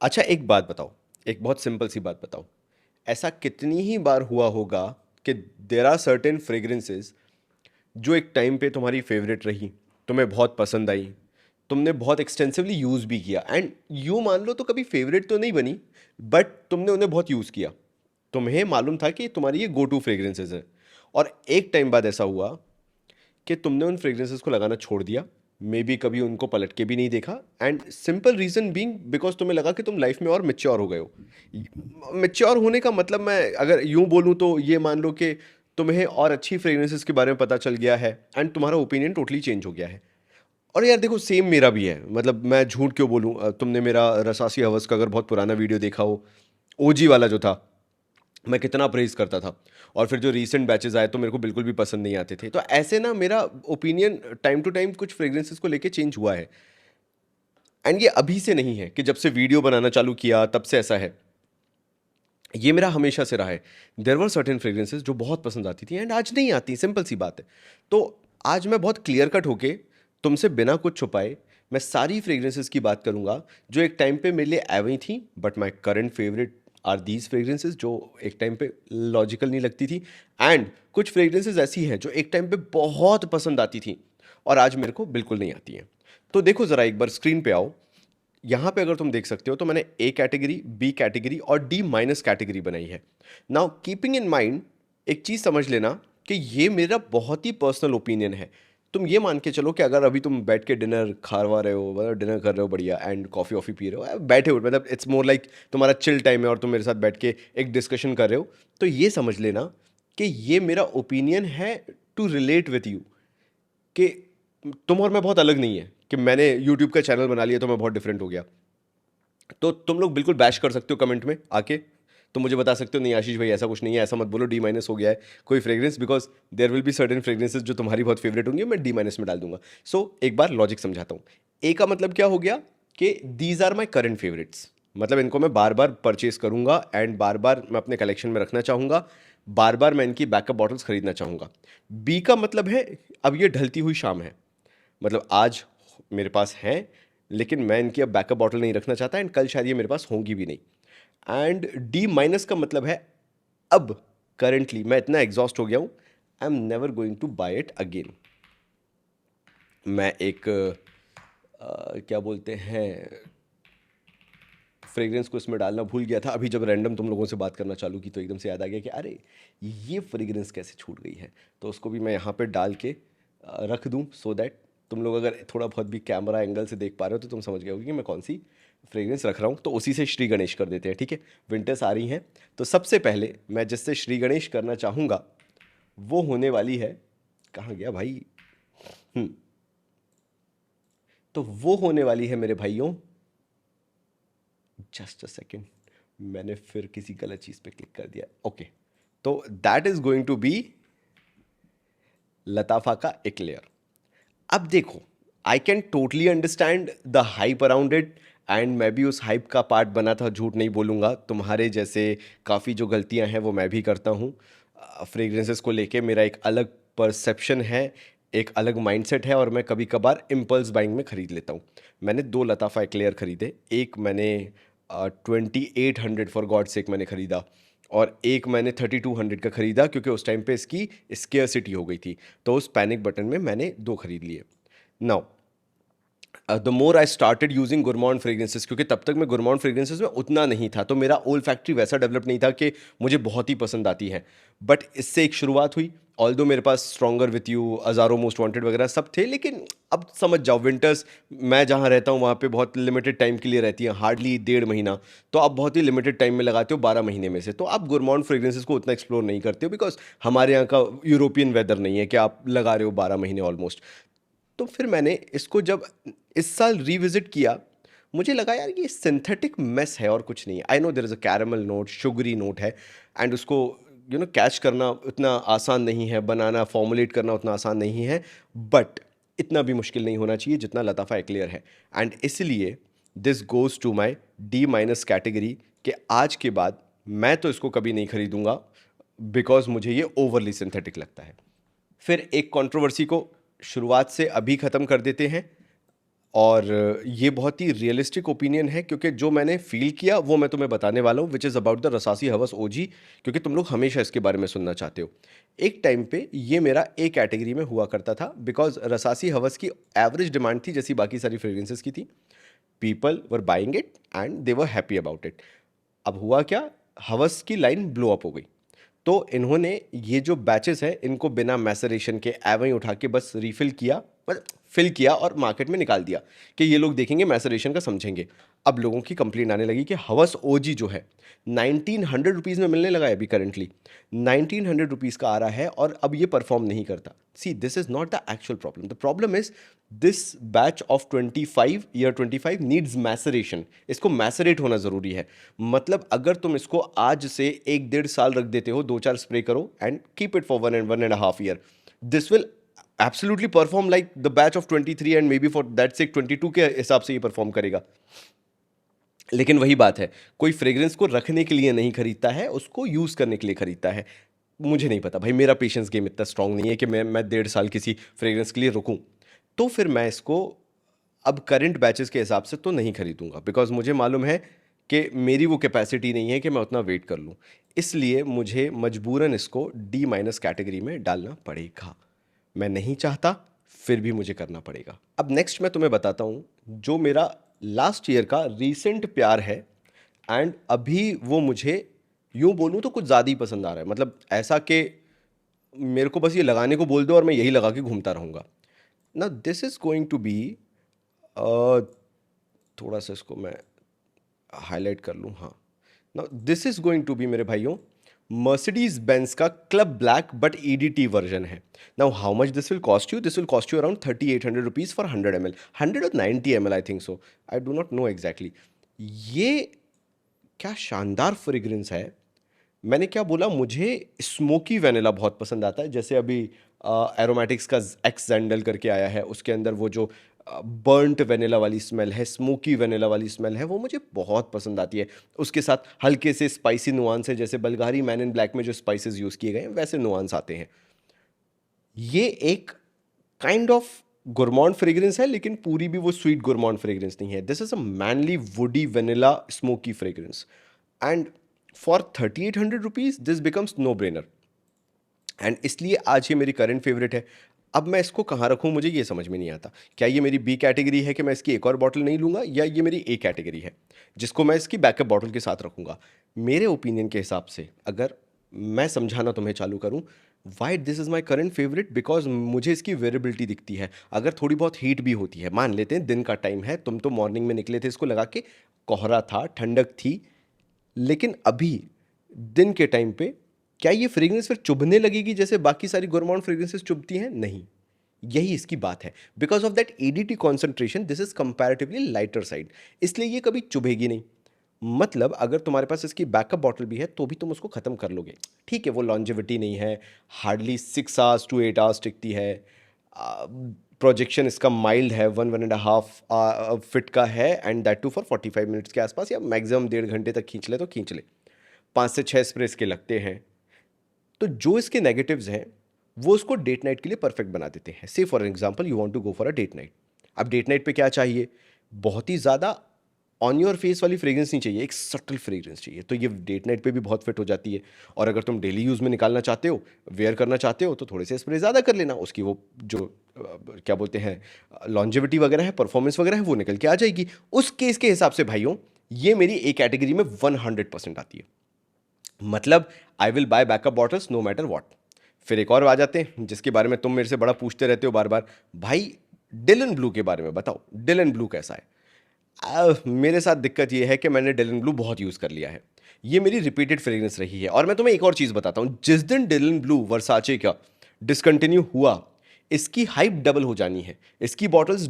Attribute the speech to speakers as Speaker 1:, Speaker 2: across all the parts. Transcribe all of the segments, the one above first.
Speaker 1: अच्छा एक बात बताओ, एक बहुत सिंपल सी बात बताओ। ऐसा कितनी ही बार हुआ होगा कि देर आर सर्टेन फ्रेग्रेंसेस जो एक टाइम पे तुम्हारी फेवरेट रही, तुम्हें बहुत पसंद आई, तुमने बहुत एक्सटेंसिवली यूज़ भी किया एंड यूँ मान लो तो कभी फेवरेट तो नहीं बनी, बट तुमने उन्हें बहुत यूज़ किया। तुम्हें मालूम था कि तुम्हारी ये गो टू फ्रेग्रेंसेस है, और एक टाइम बाद ऐसा हुआ कि तुमने उन फ्रेग्रेंसेस को लगाना छोड़ दिया, मे बी कभी उनको पलट के भी नहीं देखा, and simple reason being because तुम्हें लगा कि तुम लाइफ में और मेच्योर हो गए हो। मेच्योर होने का मतलब मैं अगर यूं बोलूं तो ये मान लो कि तुम्हें और अच्छी फ्रेग्रेंसेस के बारे में पता चल गया है एंड तुम्हारा ओपिनियन टोटली चेंज हो गया है। और यार देखो सेम मेरा भी है, मतलब मैं झूठ क्यों बोलूं, तुमने मेरा रसासी हवस का अगर बहुत पुराना वीडियो देखा हो, ओजी वाला जो था, मैं कितना प्रेज़ करता था। और फिर जो रीसेंट बैचेस आए तो मेरे को बिल्कुल भी पसंद नहीं आते थे। तो ऐसे ना मेरा ओपिनियन टाइम टू टाइम कुछ फ्रेग्रेंसेस को लेके चेंज हुआ है। एंड ये अभी से नहीं है कि जब से वीडियो बनाना चालू किया तब से ऐसा है, ये मेरा हमेशा से रहा है। देयर वर सर्टेन फ्रेग्रेंसेस जो बहुत पसंद आती थी एंड आज नहीं आती, सिंपल सी बात है। तो आज मैं बहुत क्लियर कट होके तुमसे बिना कुछ छुपाए मैं सारी फ्रेग्रेंसेस की बात करूंगा जो एक टाइम पे मेरे लिए एवं थी, but my current favourite are these fragrances जो एक टाइम पे लॉजिकल नहीं लगती थी। एंड कुछ फ्रेग्रेंसेस ऐसी हैं जो एक टाइम पे बहुत पसंद आती थी और आज मेरे को बिल्कुल नहीं आती हैं। तो देखो ज़रा एक बार स्क्रीन पे आओ। यहाँ पे अगर तुम देख सकते हो तो मैंने ए कैटेगरी, बी कैटेगरी और डी माइनस कैटेगरी बनाई है। नाउ कीपिंग इन माइंड, एक चीज़ समझ लेना कि ये मेरा बहुत ही पर्सनल ओपिनियन है। तुम ये मान के चलो कि अगर अभी तुम बैठ के डिनर खावा रहे हो, मतलब डिनर कर रहे हो बढ़िया एंड कॉफ़ी वॉफ़ी पी रहे हो, बैठे हो, मतलब इट्स मोर लाइक तुम्हारा चिल टाइम है और तुम मेरे साथ बैठ के एक डिस्कशन कर रहे हो, तो ये समझ लेना कि ये मेरा ओपिनियन है टू रिलेट विथ यू, कि तुम और मैं बहुत अलग नहीं है कि मैंने यूट्यूब का चैनल बना लिया तो मैं बहुत डिफरेंट हो गया। तो तुम लोग बिल्कुल बैश कर सकते हो कमेंट में आके, तो मुझे बता सकते हो नहीं आशीष भाई ऐसा कुछ नहीं है, ऐसा मत बोलो डी माइनस हो गया है कोई fragrance, because there will be certain fragrances जो तुम्हारी बहुत फेवरेट होंगी, मैं डी माइनस में डाल दूंगा। सो एक बार लॉजिक समझाता हूँ। ए का मतलब क्या हो गया कि these are my current favourites, मतलब इनको मैं बार बार परचेज करूंगा एंड बार बार मैं अपने कलेक्शन में रखना चाहूंगा, बार बार मैं इनकी बैकअप बॉटल्स खरीदना चाहूंगा। बी का मतलब है अब ये ढलती हुई शाम है, मतलब आज मेरे पास हैं लेकिन मैं इनकी अब बैकअप बॉटल नहीं रखना चाहता एंड कल शायद ये मेरे पास होंगी भी नहीं। एंड डी माइनस का मतलब है अब करेंटली मैं इतना एग्जॉस्ट हो गया हूँ, I am never going to buy it again. मैं एक क्या बोलते हैं फ्रेग्रेंस को इसमें डालना भूल गया था, अभी जब रैंडम तुम लोगों से बात करना चालू की तो एकदम से याद आ गया कि अरे ये फ्रेग्रेंस कैसे छूट गई है, तो उसको भी मैं यहाँ पे डाल के रख दूँ सो दैट तुम लोग अगर थोड़ा बहुत भी कैमरा एंगल से देख पा रहे हो तो तुम समझ गए होगे कि मैं कौन सी फ्रेग्रेंस रख रहा हूँ। तो उसी से श्री गणेश कर देते हैं, ठीक है। विंटर्स आ रही हैं तो सबसे पहले मैं जिससे श्री गणेश करना चाहूँगा वो होने वाली है, कहाँ गया भाई, हम्म, तो वो होने वाली है मेरे भाइयों, जस्ट अ सेकेंड, मैंने फिर किसी गलत चीज़ पे क्लिक कर दिया, ओके। तो that is going to be Lattafa का एक्लेयर। अब देखो, I can totally understand the hype around it and मैं भी उस हाइप का पार्ट बना था, झूठ नहीं बोलूँगा। तुम्हारे जैसे काफ़ी जो गलतियां हैं वो मैं भी करता हूँ। फ्रेग्रेंसेस को लेके मेरा एक अलग परसेप्शन है, एक अलग माइंडसेट है और मैं कभी कभार इम्पल्स बाइंग में ख़रीद लेता हूँ। मैंने दो लताफ़ा एक्लेयर ख़रीदे, एक मैंने 2800 फॉर गॉड सेक मैंने ख़रीदा और एक मैंने 3200 का ख़रीदा क्योंकि उस टाइम पे इसकी स्केयरसिटी हो गई थी। तो उस पैनिक बटन में मैंने दो ख़रीद लिए। Now the more I started using gourmand fragrances, क्योंकि तब तक मैं गुरमॉन फ्रेग्रेंसेस में उतना नहीं था, तो मेरा ओल फैक्ट्री वैसा डेवलप नहीं था कि मुझे बहुत ही पसंद आती है। बट इससे एक शुरुआत हुई, ऑल दो मेरे पास Stronger With You, Azzaro Most Wanted वगैरह सब थे, लेकिन अब समझ जाओ विंटर्स मैं जहाँ रहता हूँ वहाँ पे बहुत लिमिटेड टाइम के लिए रहती है, हार्डली 1.5 महीना। तो आप बहुत ही लिमिटेड टाइम में लगाते हो 12 महीने में से, तो आप गुरमॉन फ्रेग्रेंसेस को उतना एक्सप्लोर नहीं करते हो बिकॉज हमारे यहाँ का यूरोपियन वेदर नहीं है कि आप लगा रहे हो 12 महीने ऑलमोस्ट। तो फिर मैंने इसको जब इस साल रिविजिट किया, मुझे लगा यार ये सिंथेटिक मेस है और कुछ नहीं है। I know there is a caramel note, sugary note है एंड उसको कैच करना उतना आसान नहीं है, बनाना फॉर्मुलेट करना उतना आसान नहीं है, बट इतना भी मुश्किल नहीं होना चाहिए जितना लताफ़ा एक्लेयर है। एंड इसलिए this goes to my D minus category कि आज के बाद मैं तो इसको कभी नहीं खरीदूंगा बिकॉज मुझे ये ओवरली सिंथेटिक लगता है। फिर एक कंट्रोवर्सी को शुरुआत से अभी ख़त्म कर देते हैं। और ये बहुत ही रियलिस्टिक ओपिनियन है, क्योंकि जो मैंने फील किया वो मैं तुम्हें बताने वाला हूँ, विच इज़ अबाउट द रसासी हवस ओजी, क्योंकि तुम लोग हमेशा इसके बारे में सुनना चाहते हो। एक टाइम पे ये मेरा ए कैटेगरी में हुआ करता था, बिकॉज रसासी हवस की एवरेज डिमांड थी जैसी बाकी सारी फ्रेग्रेंसेस की थी। People were buying it and they were happy about it. अब हुआ क्या, हवस की लाइन ब्लो अप हो गई। तो इन्होंने ये जो बैचेस है इनको बिना मैसरेशन के एवं ही उठा के बस रिफिल किया, मतलब फिल किया और मार्केट में निकाल दिया कि ये लोग देखेंगे मैसरेशन का समझेंगे। अब लोगों की कंप्लेंट आने लगी कि हवस ओजी जो है 1900 रुपीज़ में मिलने लगा है अभी करंटली, 1900 रुपीज़ का आ रहा है और अब ये परफॉर्म नहीं करता। See, this is not the actual problem, the problem is this batch of 25 needs maceration. इसको मैसरेट होना ज़रूरी है। मतलब अगर तुम इसको आज से 1-1.5 साल रख देते हो, 2-4 स्प्रे करो and keep it for 1 and 1.5 year, this will absolutely perform like the batch of 23 and may be for that से 22 के हिसाब से ये परफॉर्म करेगा। लेकिन वही बात है, कोई फ्रेग्रेंस को रखने के लिए नहीं खरीदता है, उसको यूज़ करने के लिए खरीदता है। मुझे नहीं पता भाई, मेरा पेशेंस गेम इतना स्ट्रांग नहीं है कि मैं 1.5 साल किसी फ्रेग्रेंस के लिए रुकूं। तो फिर मैं इसको अब करंट बैचेस के हिसाब से तो नहीं खरीदूंगा, बिकॉज मुझे मालूम है कि मेरी वो कैपेसिटी नहीं है कि मैं उतना वेट कर लूँ। इसलिए मुझे मजबूरन इसको D- कैटेगरी में डालना पड़ेगा। मैं नहीं चाहता, फिर भी मुझे करना पड़ेगा। अब नेक्स्ट मैं तुम्हें बताता हूँ जो मेरा लास्ट ईयर का रीसेंट प्यार है, एंड अभी वो मुझे यूं बोलूँ तो कुछ ज़्यादा ही पसंद आ रहा है। मतलब ऐसा कि मेरे को बस ये लगाने को बोल दो और मैं यही लगा के घूमता रहूँगा ना। This is going to be, थोड़ा सा इसको मैं हाईलाइट कर लूँ, हाँ ना, this is going to be मेरे भाइयों मर्सिडीज बेंज का club black but EDT version है। Now how much this will cost you? This will cost you around 3800 rupees for 100 ml, 190 ml I think so, I do not know exactly. ये क्या शानदार fragrance है। मैंने क्या बोला, मुझे स्मोकी वैनिला बहुत पसंद आता है। जैसे अभी एरोमेटिक्स का एक्स जैंडल करके आया है, उसके अंदर वो जो बर्न्ट वैनिला वाली स्मेल है, स्मोकी वैनिला वाली स्मेल है, वो मुझे बहुत पसंद आती है। उसके साथ हल्के से स्पाइसी नुआंस है, जैसे बल्गारी मैन इन ब्लैक में जो स्पाइसेस यूज़ किए गए हैं वैसे नुआंस आते हैं। ये एक काइंड ऑफ गुरमॉन्ड फ्रेग्रेंस है, लेकिन पूरी भी वो स्वीट गुरमॉन्ड फ्रेग्रेंस नहीं है। This is a manly woody vanilla smoky fragrance, and for 3800 rupees this becomes no brainer, and इसलिए आज ये मेरी करंट फेवरेट है। अब मैं इसको कहाँ रखूँ मुझे ये समझ में नहीं आता। क्या ये मेरी बी कैटेगरी है कि मैं इसकी एक और बॉटल नहीं लूँगा, या ये मेरी ए कैटेगरी है जिसको मैं इसकी बैकअप बॉटल के साथ रखूँगा? मेरे ओपिनियन के हिसाब से अगर मैं समझाना तुम्हें चालू करूँ, why this is my current favourite, because मुझे इसकी वेरेबिलिटी दिखती है। अगर थोड़ी बहुत हीट भी होती है, मान लेते हैं दिन का टाइम है, तुम तो मॉर्निंग में निकले थे इसको लगा के, कोहरा था, ठंडक थी, लेकिन अभी दिन के टाइम पे क्या ये फ्रेग्रेंस फिर चुभने लगेगी जैसे बाकी सारी गोरमाउंड फ्रेग्रेंसेस चुभती हैं? नहीं। यही इसकी बात है। Because of that EDT concentration this is comparatively lighter side, इसलिए ये कभी चुभेगी नहीं। मतलब अगर तुम्हारे पास इसकी बैकअप बॉटल भी है तो भी तुम उसको ख़त्म कर लोगे। ठीक है, वो लॉन्जेविटी नहीं है, हार्डली 6 hours to 8 hours टिकती है। प्रोजेक्शन इसका माइल्ड है, 1-1.5 फीट का है, and that too for 45 minutes के आसपास, या मैक्सिमम 1.5 घंटे तक खींच ले तो खींच ले। 5 से 6 स्प्रे इसके लगते हैं। तो जो इसके नेगेटिव्स हैं वो उसको डेट नाइट के लिए परफेक्ट बना देते हैं। Say for example you want to go for a date night. अब डेट नाइट पे क्या चाहिए? बहुत ही ज़्यादा ऑन योर फेस वाली फ्रेग्रेंस नहीं चाहिए, एक सटल फ्रेग्रेंस चाहिए। तो ये डेट नाइट पे भी बहुत फिट हो जाती है। और अगर तुम डेली यूज़ में निकालना चाहते हो, वेयर करना चाहते हो, तो थोड़े से स्प्रे ज़्यादा कर लेना, उसकी वो जो क्या बोलते हैं लॉन्जेविटी वगैरह है, परफॉर्मेंस वगैरह है, वो निकल के आ जाएगी। उस केस के हिसाब से भाइयों ये मेरी एक कैटेगरी में 100% आती है। मतलब I will buy backup bottles no matter what. फिर एक और आ जाते हैं जिसके बारे में तुम मेरे से बड़ा पूछते रहते हो बार बार, भाई डिलन ब्लू के बारे में बताओ, डिलन ब्लू कैसा है? मेरे साथ दिक्कत ये है कि मैंने डिलन ब्लू बहुत यूज़ कर लिया है। ये मेरी रिपीटेड फ्रेग्रेंस रही है। और मैं तुम्हें एक और चीज़ बताता हूँ, जिस दिन डिलन ब्लू वर्साचे का डिसकंटिन्यू हुआ, इसकी हाइप डबल हो जानी है। इसकी बॉटल्स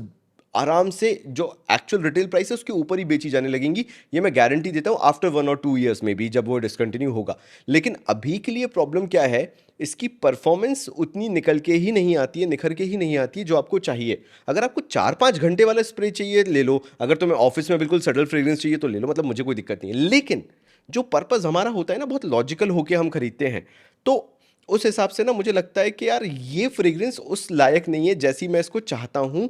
Speaker 1: आराम से जो एक्चुअल रिटेल प्राइस है उसके ऊपर ही बेची जाने लगेंगी, ये मैं गारंटी देता हूँ, आफ्टर 1 और 2 ईयर्स में भी, जब वो डिसकंटिन्यू होगा। लेकिन अभी के लिए प्रॉब्लम क्या है, इसकी परफॉर्मेंस उतनी निकल के ही नहीं आती है, निखर के ही नहीं आती है जो आपको चाहिए। अगर आपको 4-5 घंटे वाला स्प्रे चाहिए ले लो, अगर तुम्हें ऑफिस में बिल्कुल सटल फ्रेग्रेंस चाहिए तो ले लो, मतलब मुझे कोई दिक्कत नहीं है। लेकिन जो पर्पज़ हमारा होता है ना, बहुत लॉजिकल होके हम खरीदते हैं, तो उस हिसाब से ना मुझे लगता है कि यार ये फ्रेग्रेंस उस लायक नहीं है जैसी मैं इसको चाहता हूँ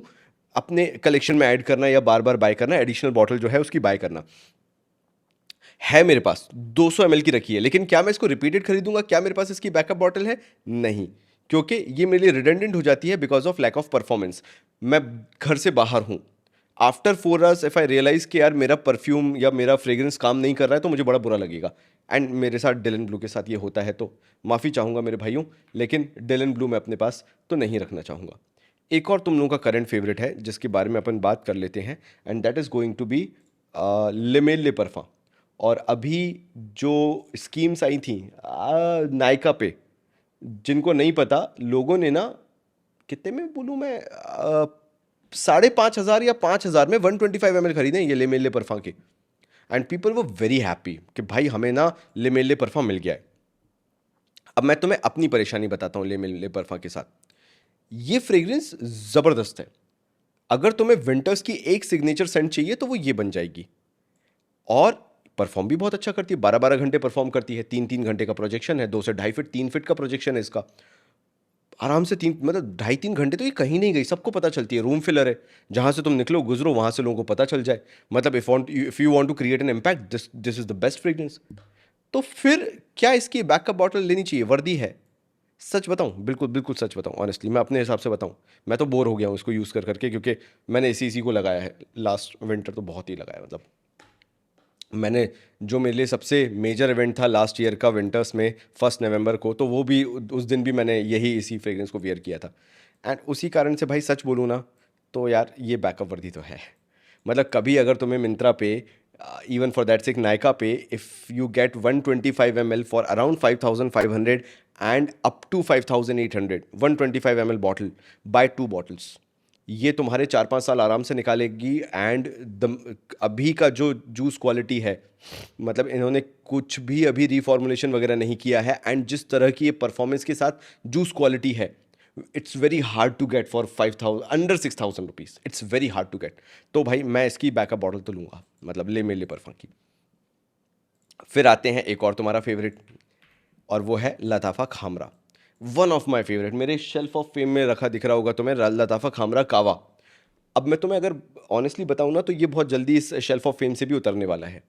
Speaker 1: अपने कलेक्शन में ऐड करना या बार बार बाय करना, एडिशनल बॉटल जो है उसकी बाय करना। है मेरे पास 200 ml की रखी है, लेकिन क्या मैं इसको रिपीटेड खरीदूंगा? क्या मेरे पास इसकी बैकअप बॉटल है? नहीं, क्योंकि ये मेरे लिए रिडंडेंट हो जाती है because of lack of performance. मैं घर से बाहर हूँ, after 4 hours if I realise कि यार मेरा परफ्यूम या मेरा फ्रेग्रेंस काम नहीं कर रहा है, तो मुझे बड़ा बुरा लगेगा। एंड मेरे साथ डिलन ब्लू के साथ ये होता है, तो माफ़ी चाहूँगा मेरे भाइयों, लेकिन डिलन ब्लू मैं अपने पास तो नहीं रखना चाहूँगा। एक और तुम लोगों का करंट फेवरेट है जिसके बारे में अपन बात कर लेते हैं, and that is going to be Le Male parfum. और अभी जो स्कीम्स आई थी नायका पे, जिनको नहीं पता, लोगों ने ना, कितने में बोलूँ मैं, 5,500 या 5,000 में 125 ml खरीदे ये लेमेले परफा के। एंड पीपल वो वेरी हैप्पी कि भाई हमें ना लेमेले परफा मिल गया है। अब मैं तुम्हें अपनी परेशानी बताता हूँ लेमेले परफा के साथ। ये फ्रेग्रेंस ज़बरदस्त है। अगर तुम्हें विंटर्स की एक सिग्नेचर सेंट चाहिए तो वो ये बन जाएगी, और परफॉर्म भी बहुत अच्छा करती है। 12-12 घंटे परफॉर्म करती है, 3-3 घंटे का प्रोजेक्शन है, 2 से 2.5 फीट 3 फीट का प्रोजेक्शन है इसका। आराम से 3 मतलब 2.5-3 घंटे तो ये कहीं नहीं गई, सबको पता चलती है। रूम फिलर है, जहाँ से तुम निकलो गुजरो वहाँ से लोगों को पता चल जाए। मतलब if you want to create an impact, this is the best fragrance. तो फिर क्या इसकी बैकअप बॉटल लेनी चाहिए? वर्दी है। सच बताऊं, बिल्कुल बिल्कुल सच बताऊं, ऑनेस्टली मैं अपने हिसाब से बताऊं, मैं तो बोर हो गया हूँ इसको यूज़ कर करके, क्योंकि मैंने इसी को लगाया है। लास्ट विंटर तो बहुत ही लगाया, मतलब मैंने, जो मेरे लिए सबसे मेजर इवेंट था लास्ट ईयर का विंटर्स में 1 नवंबर को, तो वो भी उस दिन भी मैंने यही इसी फ्रेग्रेंस को वियर किया था। एंड उसी कारण से भाई सच बोलूँ ना, तो यार ये बैकअप वर्दी तो है। मतलब कभी अगर तुम्हें मिंत्रा पे, even for that sick Nykaa पे, if you get 125 ml for around 5,500 and up to 5,800, 125 ml bottle, buy 2 bottles, ये तुम्हारे 4-5 साल आराम से निकालेगी। एंड अभी का जो जूस क्वालिटी है, मतलब इन्होंने कुछ भी अभी रिफॉर्मुलेशन वगैरह नहीं किया है, एंड जिस तरह की ये परफॉर्मेंस के साथ जूस क्वालिटी है, it's very hard to get for 5,000 under 6,000 rupees, it's very hard to get. तो भाई मैं इसकी बैकअप बॉटल तो लूँगा, मतलब ले मेले परफा की। फिर आते हैं एक और तुम्हारा फेवरेट, और वो है Lattafa Khamrah. One of my favourite, मेरे शेल्फ ऑफ फेम में रखा दिख रहा होगा तुम्हें, लताफ़ा खामरा कावा। अब मैं तुम्हें अगर ऑनेस्टली बताऊं ना, तो ये बहुत जल्दी इस शेल्फ ऑफ फेम से भी उतरने वाला है।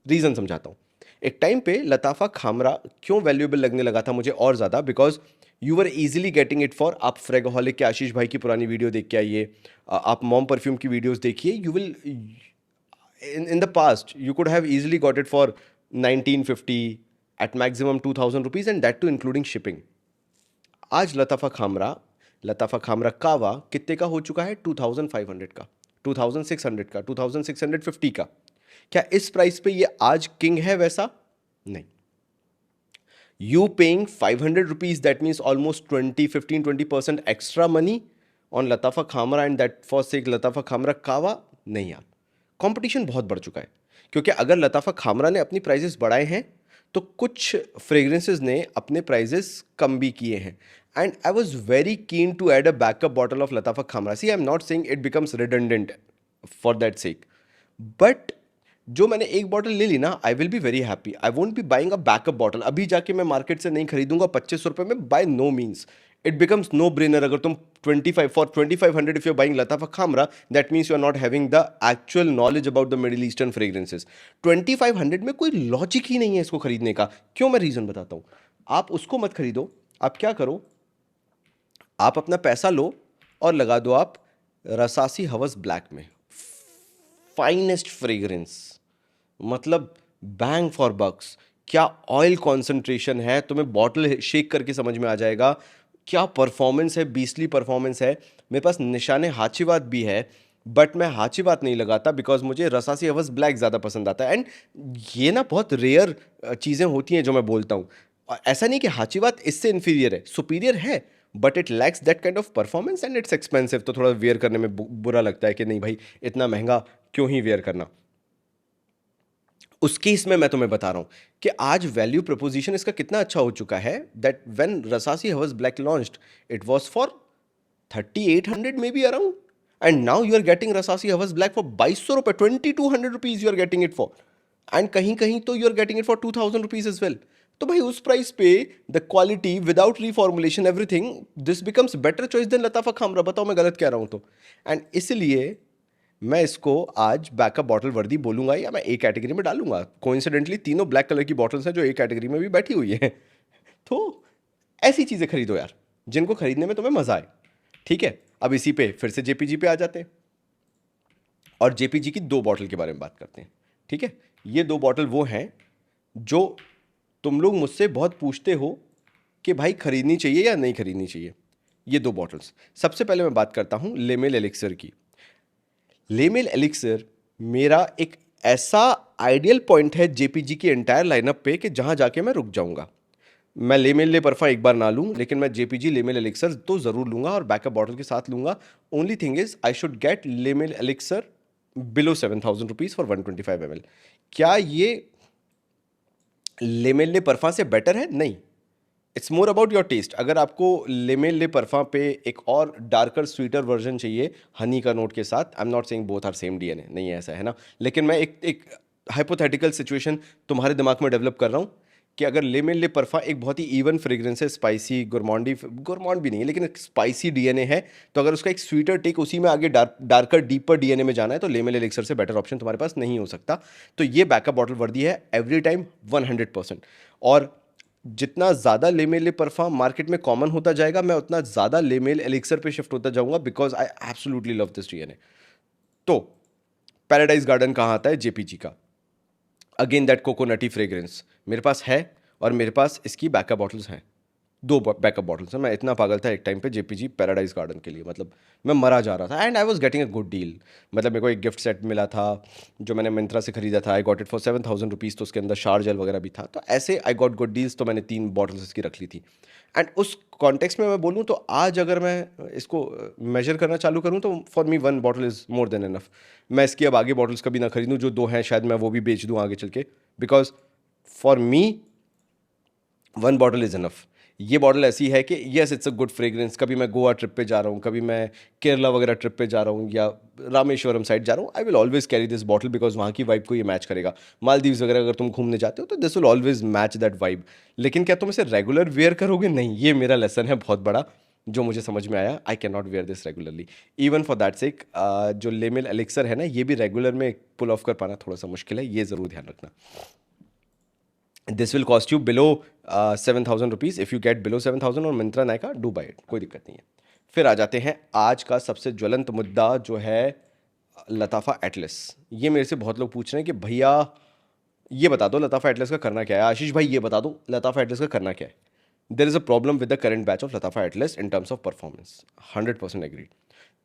Speaker 1: रीज़न समझाता हूँ। एक टाइम पे लताफ़ा खामरा क्यों वैल्यूएबल लगने लगा था मुझे और ज़्यादा, because you were easily getting it for, आप फ्रेगोहलिक के आशीष भाई की पुरानी वीडियो देख के आइए, आप मॉम परफ्यूम की वीडियोस देखिए, you will, in the past you could have easily got it for 1950, at maximum 2,000 rupees, and that too including shipping. आज लताफ़ा खामरा कावा कितने का हो चुका है? 2,500 का, 2,600 का, 2,650 का। क्या इस प्राइस पे ये आज किंग है? वैसा नहीं। You paying 500 rupees, that means almost 15-20% extra money on Lattafa Khamrah, and that for sake Lattafa Khamrah Qahwa. नहीं यार, कंपटीशन बहुत बढ़ चुका है। क्योंकि अगर लताफ़ा खामरा ने अपनी प्राइजेस बढ़ाए हैं, तो कुछ फ्रेग्रेंसेस ने अपने प्राइजेस कम भी किए हैं। And I was very keen to add a backup bottle of Lattafa Khamrah. See, I am not saying it becomes redundant for that sake, but जो मैंने एक बॉटल ले ली ना, I will be very happy. I won't be buying a backup bottle. अभी जाके मैं market से नहीं खरीदूंगा 2500 रुपये में, by no means. It becomes no brainer. अगर तुम 2500 if you buying Lattafa Khamrah, that means you are not having the actual knowledge about the Middle Eastern fragrances. 2500 में कोई लॉजिक ही नहीं है इसको खरीदने का। क्यों? मैं रीज़न बताता हूँ। आप उसको मत खरीदो, आप क्या करो, आप अपना पैसा लो और लगा दो आप रसासी हवस ब्लैक में। फाइनेस्ट फ्रेग्रेंस, मतलब बैंग फॉर बक्स। क्या ऑयल कॉन्सेंट्रेशन है, तुम्हें बॉटल शेक करके समझ में आ जाएगा। क्या परफॉर्मेंस है, बीसली परफॉर्मेंस है। मेरे पास निशाने हाचीवात भी है, बट मैं हाचीवात नहीं लगाता बिकॉज मुझे रसासी हवस ब्लैक ज़्यादा पसंद आता है। एंड ये ना बहुत रेयर चीज़ें होती हैं जो मैं बोलता हूँ। ऐसा नहीं कि हाचीवात इससे इन्फीरियर है, सुपीरियर है, but it lacks that kind of performance and it's expensive. तो थोड़ा वेयर करने में बुरा लगता है कि नहीं भाई, इतना महंगा क्यों ही वेयर करना। उस केस में मैं तुम्हें बता रहा हूं कि आज वैल्यू प्रपोजिशन इसका कितना अच्छा हो चुका है, that when Rasasi Hawas Black launched, it was for 3,800 may be around, and now you are getting Rasasi Hawas Black for 2,200 रुपये, 2,200 rupees you are getting it for. And कहीं कहीं तो you are getting it for 2,000 rupees as well. तो भाई उस price पे the quality without reformulation everything, this becomes better choice than Lattafa Khamrah. बताओ मैं गलत कह रहा हूं तो। एंड इसलिए मैं इसको आज बैकअप बॉटल वर्दी बोलूंगा, या मैं एक कैटेगरी में डालूंगा। कोइंसिडेंटली तीनों ब्लैक कलर की बॉटल्स हैं जो एक कैटेगरी में भी बैठी हुई है। तो ऐसी चीजें खरीदो यार जिनको खरीदने में तुम्हें मजा आए। ठीक है, अब इसी पे फिर से जेपीजी पे आ जाते हैं और जेपीजी की दो बॉटल के बारे में बात करते हैं। ठीक है, ये दो बॉटल वो हैं जो तुम लोग मुझसे बहुत पूछते हो कि भाई खरीदनी चाहिए या नहीं खरीदनी चाहिए। ये दो बॉटल्स, सबसे पहले मैं बात करता हूं लेमेल एलिक्सर की। लेमेल एलिक्सर मेरा एक ऐसा आइडियल पॉइंट है जेपीजी की एंटायर लाइनअप पे कि जहां जाके मैं रुक जाऊंगा। मैं लेमेल ले परफा एक बार ना लूं, लेकिन मैं जेपीजी लेमेल एलिक्सर तो जरूर लूंगा और बैकअप बॉटल के साथ लूंगा। Only thing is I should get Le Male Elixir below 7,000 rupees for 125 ml। क्या ये लेमेल ले परफा से बेटर है? नहीं, it's more about your taste. अगर आपको लेमेल ले परफा पे एक और डार्कर स्वीटर वर्जन चाहिए हनी का नोट के साथ, I am not saying both are same DNA, नहीं है ऐसा, है ना। लेकिन मैं एक हाइपोथेटिकल सिचुएशन तुम्हारे दिमाग में डेवलप कर रहा हूँ कि अगर लेमेल ले परफा एक बहुत ही इवन फ्रेग्रेंस है, स्पाइसी गुरमॉन्ड भी नहीं है लेकिन एक स्पाइसी डीएनए है, तो अगर उसका एक स्वीटर टेक उसी में आगे डार्कर डीपर डीएनए में जाना है तो लेमेल एलिक्सर से बेटर ऑप्शन तुम्हारे पास नहीं हो सकता। तो ये बैकअप बॉटल वर्दी है एवरी टाइम 100%। और जितना ज़्यादा लेमेल ले परफॉर्म मार्केट में कॉमन होता जाएगा, मैं उतना ज़्यादा लेमेल एलिक्सर पे शिफ्ट होता जाऊंगा, because I absolutely love this DNA. तो पैराडाइज गार्डन कहाँ आता है? जेपीजी का। अगेन दैट कोकोनटी फ्रेग्रेंस मेरे पास है और मेरे पास इसकी बैकअप बॉटल्स हैं, दो बैकअप बॉटल्स हैं। मैं इतना पागल था एक टाइम पे जेपीजी पैराडाइज गार्डन के लिए, मतलब मैं मरा जा रहा था। And I was getting a good deal. मतलब मेरे को एक गिफ्ट सेट मिला था जो मैंने मिंत्रा से खरीदा था, I got it for 7,000 rupees. तो उसके अंदर शार जेल वगैरह भी था, तो ऐसे आई गॉट गुड डील्स, तो मैंने 3 बॉटल्स इसकी रख ली थी। एंड उस कॉन्टेक्स्ट में मैं बोलूँ तो आज अगर मैं इसको मेजर करना चालू करूँ तो for me 1 bottle is more than enough. मैं इसकी अब आगे बॉटल्स कभी ना खरीदूँ, जो 2 हैं शायद मैं वो भी बेच दूँ आगे चल के, because for me 1 bottle is enough. ये बॉटल ऐसी है कि yes it's a good fragrance. कभी मैं गोवा ट्रिप पे जा रहा हूँ, कभी मैं केरला वगैरह ट्रिप पे जा रहा हूँ या रामेश्वरम साइड जा रहा हूँ, I will always carry this bottle because वहाँ की वाइब को ये मैच करेगा। मालदीव्स वगैरह अगर तुम घूमने जाते हो तो this will always match that vibe. लेकिन क्या तुम इसे रेगुलर वेयर करोगे? नहीं, ये मेरा लेसन है बहुत बड़ा जो मुझे समझ में आया। I can not wear this regularly, even for that sake. जो लेमेल एलिक्सर है ना, ये भी रेगुलर में पुल ऑफ कर पाना थोड़ा सा मुश्किल है, ये ज़रूर ध्यान रखना। This will cost you below 7,000 rupees. If you gate below 7,000 और Myntra Nykaa, do by it, कोई दिक्कत नहीं है। फिर आ जाते हैं आज का सबसे ज्वलंत मुद्दा जो है लताफ़ा एटलस। ये मेरे से बहुत लोग पूछ रहे हैं कि भैया ये बता दो लताफ़ा एटलस का करना क्या है, आशीष भाई ये बता दो लताफ़ा एटलस का करना क्या है। There is a problem with the current batch of Lattafa Atlas in terms of performance, 100% agree.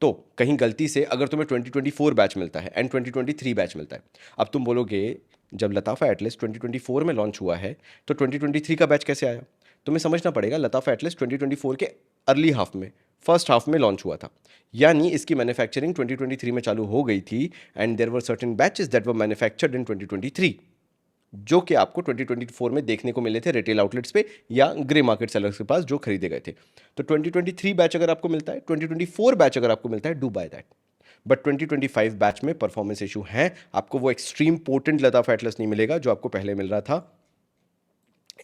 Speaker 1: तो कहीं गलती से अगर तुम्हें 2024 बैच मिलता है एंड 2023 बैच मिलता है, अब तुम बोलोगे जब लताफ़ा एटलस 2024 में लॉन्च हुआ है तो 2023 का बैच कैसे आया? तुम्हें समझना पड़ेगा लताफ़ा एटलस 2024 के अर्ली हाफ में, फर्स्ट हाफ में लॉन्च हुआ था, यानी इसकी मैन्युफैक्चरिंग 2023 में चालू हो गई थी। And there were certain batches that were manufactured in 2023 जो कि आपको 2024 में देखने को मिले थे रिटेल आउटलेट्स पे या ग्रे मार्केट सेलर्स के पास जो खरीदे गए थे। तो 2023 बैच अगर आपको मिलता है, 2024 बैच अगर आपको मिलता है, do by that. But 2025 batch में परफॉर्मेंस इशू है, आपको वो एक्सट्रीम पोटेंट लताफ़ा एटलस नहीं मिलेगा जो आपको पहले मिल रहा था।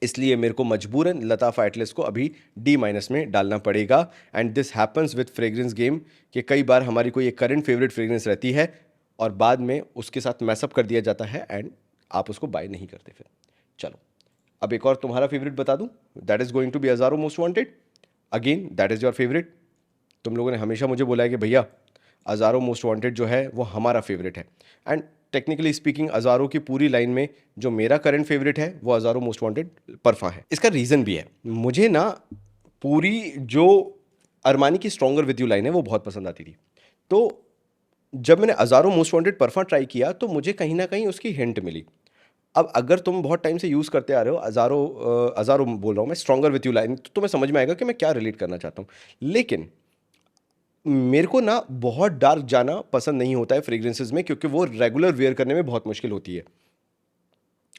Speaker 1: इसलिए मेरे को मजबूरन लताफ़ा एटलस को अभी D- में डालना पड़ेगा। And this happens with fragrance game कि कई बार हमारी कोई एक करंट फेवरेट फ्रेग्रेंस रहती है और बाद में उसके साथ मैसअप कर दिया जाता है एंड आप उसको बाय नहीं करते फिर। चलो अब एक और तुम्हारा फेवरेट बता दूं, that is going to be Azzaro Most Wanted. Again that is your favourite. तुम लोगों ने हमेशा मुझे बोला है कि भैया अज़ारो मोस्ट वांटेड जो है वो हमारा फेवरेट है। एंड टेक्निकली स्पीकिंग अज़ारो की पूरी लाइन में जो मेरा करंट फेवरेट है वो अज़ारो मोस्ट वांटेड परफा है। इसका रीज़न भी है, मुझे ना पूरी जो अरमानी की स्ट्रॉन्गर विद यू लाइन है वो बहुत पसंद आती थी। तो जब मैंने अज़ारो मोस्ट वांटेड परफा ट्राई किया तो मुझे कहीं ना कहीं उसकी हिंट मिली। अब अगर तुम बहुत टाइम से यूज़ करते आ रहे हो अज़ारो बोल रहा हूँ मैं, स्ट्रॉन्गर विथ यू लाइन, तो तुम्हें समझ में आएगा कि मैं क्या रिलेट करना चाहता हूँ। लेकिन मेरे को ना बहुत डार्क जाना पसंद नहीं होता है फ्रेग्रेंसेस में, क्योंकि वो रेगुलर वेयर करने में बहुत मुश्किल होती है।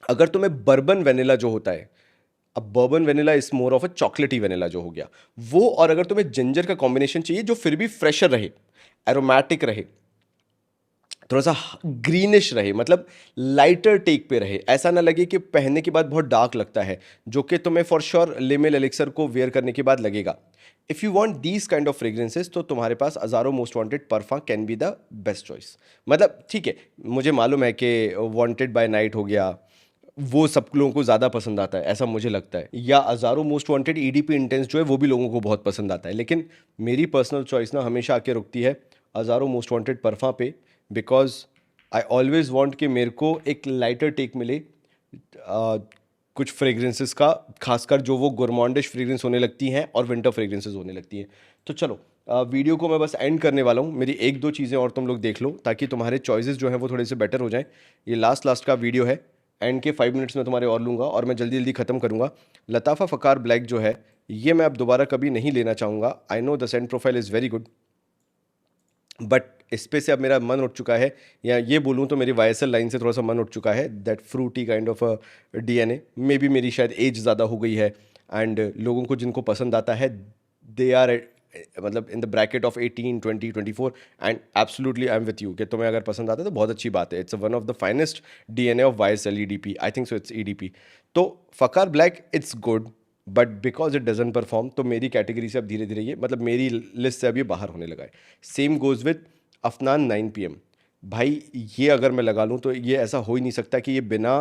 Speaker 1: अगर तुम्हें बर्बन वेनिला जो होता है, अब bourbon vanilla is more of a चॉकलेटी वेनिला जो हो गया वो, और अगर तुम्हें जिंजर का कॉम्बिनेशन चाहिए जो फिर भी फ्रेशर रहे, एरोमेटिक रहे, थोड़ा सा ग्रीनिश रहे, मतलब लाइटर टेक पे रहे, ऐसा ना लगे कि पहनने के बाद बहुत डार्क लगता है, जो कि तुम्हें फॉर श्योर लिमेल एलिक्सर को वेयर करने के बाद लगेगा। If you want these kind of fragrances तो तुम्हारे पास Azzaro Most Wanted parfum can be the best choice. मतलब ठीक है, मुझे मालूम है कि वांटेड बाय नाइट हो गया, वो सब लोगों को ज़्यादा पसंद आता है, ऐसा मुझे लगता है, या अज़ारो मोस्ट वांटेड ईडीपी इंटेंस जो है वो भी लोगों को बहुत पसंद आता है। लेकिन मेरी पर्सनल चॉइस ना हमेशा आके रुकती है अज़ारो मोस्ट वांटेड परफा पे, बिकॉज आई ऑलवेज वांट कि मेरे को एक लाइटर टेक मिले कुछ फ्रेग्रेंसेस का, खासकर जो वो गोरमांडिश फ्रेग्रेंस होने लगती हैं और विंटर फ्रेग्रेंसेस होने लगती हैं। तो चलो वीडियो को मैं बस एंड करने वाला हूँ। मेरी एक दो चीज़ें और तुम लोग देख लो ताकि तुम्हारे चॉइसेस जो हैं वो थोड़े से बेटर हो जाएं। ये लास्ट का वीडियो है, एंड के 5 मिनट्स में तुम्हारे और लूँगा और मैं जल्दी जल्दी ख़त्म करूँगा। लताफ़ा फ़कार ब्लैक जो है ये मैं अब दोबारा कभी नहीं लेना चाहूँगा। I know the Saint profile is very good, but इस पे से अब मेरा मन उठ चुका है, या ये बोलूँ तो मेरी वाईएसएल लाइन से थोड़ा सा मन उठ चुका है, that fruity kind of DNA. Maybe मेरी शायद एज ज़्यादा हो गई है, एंड लोगों को जिनको पसंद आता है दे आर मतलब in the bracket of 18, 20, 24, and absolutely I am with you कि तुम्हें अगर पसंद आता है तो बहुत अच्छी बात है। It's one of the finest DNA of YSL EDP, I think so it's EDP. तो Fakhar Black it's good, but because it doesn't perform तो मेरी कैटेगरी से अब धीरे धीरे ये, मतलब मेरी लिस्ट से अब ये बाहर होने लगा है। Same goes with Afnan 9 PM। भाई ये अगर मैं लगा लूँ तो ये ऐसा हो ही नहीं सकता कि ये बिना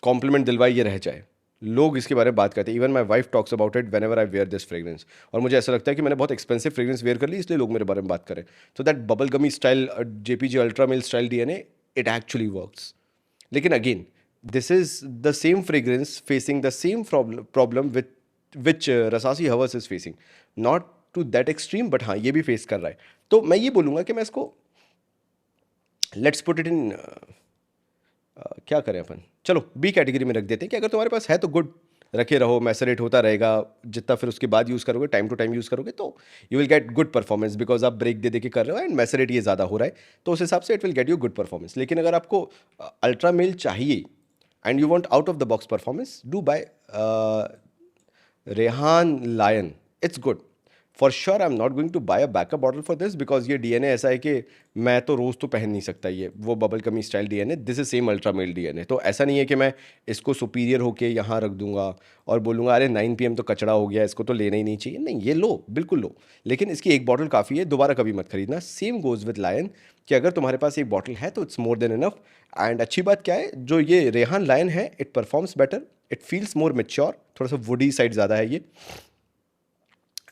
Speaker 1: कॉम्प्लीमेंट दिलवाए ये रह जाए। लोग इसके बारे में बात करते हैं, even my wife talks about it whenever I wear this fragrance, और मुझे ऐसा लगता है कि मैंने बहुत एक्सपेंसिव फ्रेग्रेंस वेयर कर ली इसलिए लोग मेरे बारे में बात करें। तो that bubble gummy style JPG ultra male style DNA, it actually works. लेकिन again this is the same fragrance facing the same problem with which Rasasi Hawas is facing, not to that extreme, but हाँ ये भी face कर रहा है। तो मैं ये बोलूँगा कि मैं इसको लेट्स पुट इट इन क्या करें अपन, चलो बी कैटेगरी में रख देते हैं कि अगर तुम्हारे पास है तो गुड, रखे रहो, मैसरेट होता रहेगा, जितना फिर उसके बाद यूज़ करोगे, टाइम टू टाइम यूज़ करोगे तो you will get good performance, because आप ब्रेक दे दे के कर रहे हो एंड मैसरेट ये ज़्यादा हो रहा है, तो उस हिसाब से it will get you good performance. लेकिन अगर आपको अल्ट्रा मेल चाहिए and you want out of the box performance, do buy Rayhaan Lion, it's good for sure. I am not going to buy a backup bottle for this, because ये DNA ऐसा है कि मैं तो रोज़ तो पहन नहीं सकता ये वो bubble gummy style DNA, this is same Ultra Male DNA. तो ऐसा नहीं है कि मैं इसको सुपीरियर होके यहाँ रख दूंगा और बोलूँगा अरे 9 PM तो कचड़ा हो गया, इसको तो लेना ही नहीं चाहिए। नहीं, ये लो, बिल्कुल लो, लेकिन इसकी एक बॉटल काफ़ी है, दोबारा कभी मत खरीदना। सेम गोज़ विद लायन कि अगर तुम्हारे पास एक बॉटल है तो it's more than enough. And अच्छी बात क्या है, जो ये रेहान लायन है it performs better, it feels more mature, थोड़ा सा वुडी साइड ज़्यादा है ये।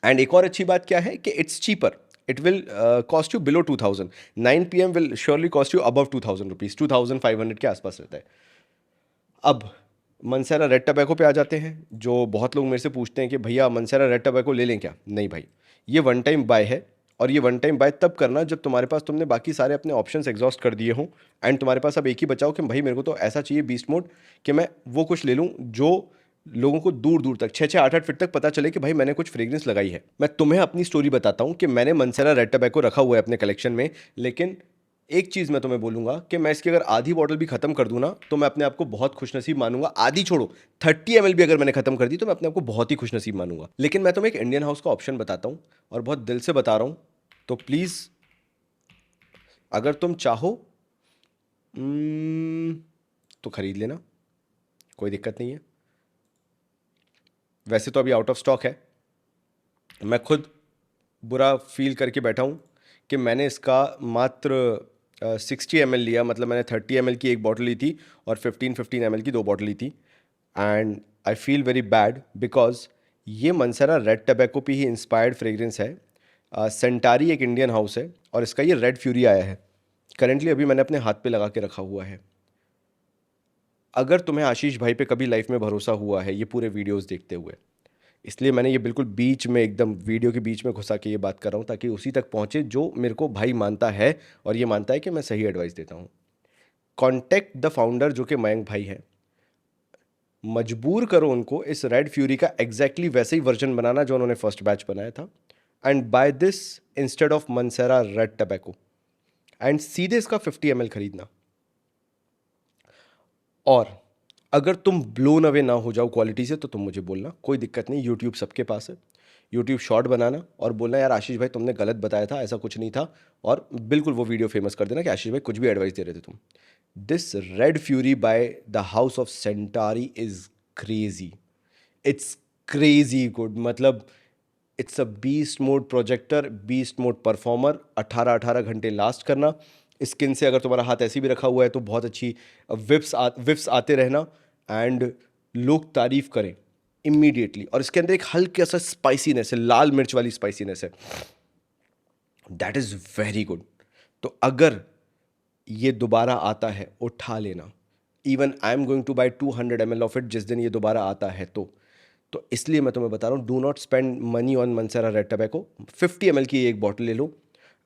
Speaker 1: एंड एक और अच्छी बात क्या है कि it's cheaper, it will cost you below 2000, 9 PM will surely cost you above 2000 rupees, 2500 के आसपास रहता है। अब मनसेरा रेड टबैको पे आ जाते हैं, जो बहुत लोग मेरे से पूछते हैं कि भैया मनसेरा रेड टबैको ले लें क्या? नहीं भाई, ये वन टाइम बाय है, और ये वन टाइम बाय तब करना जब तुम्हारे पास तुमने बाकी सारे अपने ऑप्शंस एग्जॉस्ट कर दिए हों, एंड तुम्हारे पास अब एक ही बचाओ कि भाई मेरे को तो ऐसा चाहिए बीस्ट मोड कि मैं वो कुछ ले लूँ जो लोगों को दूर दूर तक 6-6, 8-8 फीट तक पता चले कि भाई मैंने कुछ फ्रेग्रेंस लगाई है। मैं तुम्हें अपनी स्टोरी बताता हूँ कि मैंने मनसेरा रेड टबैको रखा हुआ है अपने कलेक्शन में, लेकिन एक चीज़ मैं तुम्हें बोलूंगा कि मैं इसकी अगर आधी बॉटल भी खत्म कर दूं ना तो मैं अपने आप को बहुत खुशनसीब मानूंगा। आधी छोड़ो, 30 ml भी अगर मैंने खत्म कर दी तो मैं अपने आप को बहुत ही खुशनसीब मानूंगा। लेकिन मैं तुम्हें एक इंडियन हाउस का ऑप्शन बताता हूं, और बहुत दिल से बता रहा हूं, तो प्लीज़ अगर तुम चाहो तो खरीद लेना, कोई दिक्कत नहीं है। वैसे तो अभी आउट ऑफ स्टॉक है, मैं खुद बुरा फील करके बैठा हूँ कि मैंने इसका मात्र 60 ml लिया, मतलब मैंने 30 ml की एक बॉटल ली थी और 15 ml की दो बॉटल ली थी, and I feel very bad because ये मनसेरा रेड टबैको पे ही इंस्पायर्ड फ्रेग्रेंस है। सेंटारी एक इंडियन हाउस है और इसका ये रेड फ्यूरी आया है करेंटली, अभी मैंने अपने हाथ पे लगा के रखा हुआ है। अगर तुम्हें आशीष भाई पे कभी लाइफ में भरोसा हुआ है ये पूरे वीडियोस देखते हुए, इसलिए मैंने ये बिल्कुल बीच में एकदम वीडियो के बीच में घुसा के ये बात कर रहा हूँ ताकि उसी तक पहुँचे जो मेरे को भाई मानता है और ये मानता है कि मैं सही एडवाइस देता हूँ। कॉन्टैक्ट द फाउंडर जो कि मयंक भाई है, मजबूर करो उनको इस रेड फ्यूरी का एग्जैक्टली वैसे ही वर्जन बनाना जो उन्होंने फर्स्ट बैच बनाया था, and by this instead of Mancera Red Tobacco, and सीधे इसका 50 ml खरीदना। और अगर तुम ब्लोन अवे ना हो जाओ क्वालिटी से तो तुम मुझे बोलना, कोई दिक्कत नहीं, यूट्यूब सबके पास है, यूट्यूब शॉर्ट बनाना और बोलना यार आशीष भाई तुमने गलत बताया था, ऐसा कुछ नहीं था, और बिल्कुल वो वीडियो फेमस कर देना कि आशीष भाई कुछ भी एडवाइस दे रहे थे तुम। This red fury by the house of Centaury is crazy, it's crazy good. मतलब it's a beast mode projector, beast mode performer, 18-18 घंटे लास्ट करना। स्किन से अगर तुम्हारा हाथ ऐसे भी रखा हुआ है तो बहुत अच्छी विप्स आते रहना, एंड लोग तारीफ करें इमीडिएटली। और इसके अंदर एक हल्का सा स्पाइसीनेस है, लाल मिर्च वाली स्पाइसीनेस है, दैट इज़ वेरी गुड। तो अगर ये दोबारा आता है उठा लेना। Even I am going two by 200 ml of it जिस दिन ये दोबारा आता है तो इसलिए मैं तुम्हें बता रहा हूँ, do not spend money on Mancera red tobacco. 50 ml की एक बॉटल ले लो,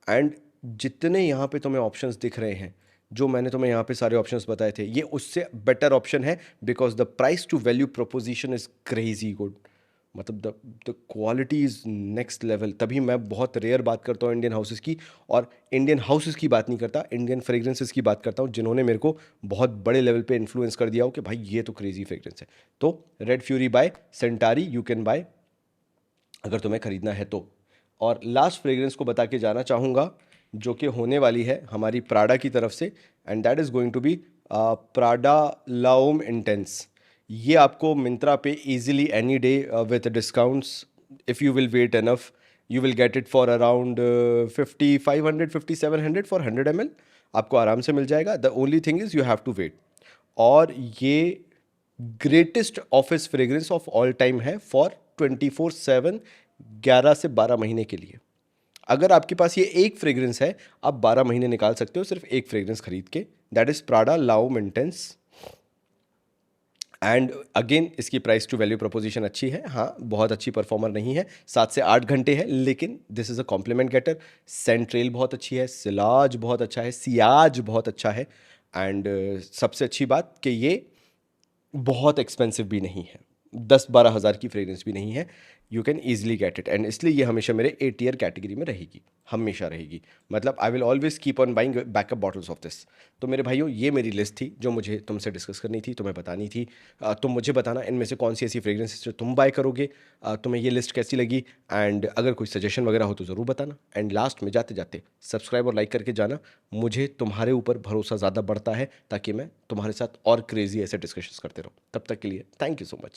Speaker 1: एंड जितने यहाँ पे तुम्हें ऑप्शंस दिख रहे हैं, जो मैंने तुम्हें यहाँ पे सारे ऑप्शंस बताए थे, ये उससे बेटर ऑप्शन है, because the price to value proposition is crazy good. मतलब the quality is next level. तभी मैं बहुत रेयर बात करता हूँ इंडियन हाउसेस की, और इंडियन हाउसेस की बात नहीं करता, इंडियन फ्रेग्रेंसेस की बात करता हूँ, जिन्होंने मेरे को बहुत बड़े लेवल पे इन्फ्लुएंस कर दिया हो कि भाई ये तो क्रेजी फ्रेग्रेंस है। तो red fury by Centaury you can buy अगर तुम्हें खरीदना है तो। और लास्ट फ्रेग्रेंस को बता के जाना चाहूँगा, जो कि होने वाली है हमारी प्राडा की तरफ से, and that is going to be Prada L'Homme intense. ये आपको मिंत्रा पे easily any day with discounts, if you will wait enough, you will get it for around 5500 5700 for 100 ml। आपको आराम से मिल जाएगा। The only thing is you have to wait. और ये greatest office fragrance of all time है for 24/7, 11 से 12 महीने के लिए। अगर आपके पास ये एक फ्रेग्रेंस है, आप 12 महीने निकाल सकते हो सिर्फ एक फ्रेग्रेंस खरीद के। That is Prada L'Homme intense. And again इसकी प्राइस टू वैल्यू प्रोपोजिशन अच्छी है। हाँ, बहुत अच्छी परफॉर्मर नहीं है, 7 से 8 घंटे है, लेकिन this is a compliment getter. Scent trail बहुत अच्छी है, सिलाज बहुत अच्छा है, सियाज बहुत अच्छा है, एंड सबसे अच्छी बात कि ये बहुत एक्सपेंसिव भी नहीं है, 10-12 हज़ार की फ्रेग्रेंस भी नहीं है। You can easily get it, and इसलिए ये हमेशा मेरे ए टीयर कैटेगरी में रहेगी, हमेशा रहेगी। मतलब I will always keep on buying backup bottles of this. तो मेरे भाइयों, ये मेरी लिस्ट थी जो मुझे तुमसे डिस्कस करनी थी, तुम्हें बतानी थी। तुम मुझे बताना इनमें से कौन सी ऐसी फ्रेग्रेंसेस जो तुम बाय करोगे, तुम्हें ये लिस्ट कैसी लगी, एंड अगर कोई सजेशन वगैरह हो तो ज़रूर बताना। एंड लास्ट में जाते जाते सब्सक्राइब और लाइक करके जाना, मुझे तुम्हारे ऊपर भरोसा ज़्यादा बढ़ता है, ताकि मैं तुम्हारे साथ और क्रेजी ऐसे डिस्कशंस करते रहूँ। तब तक के लिए थैंक यू सो मच।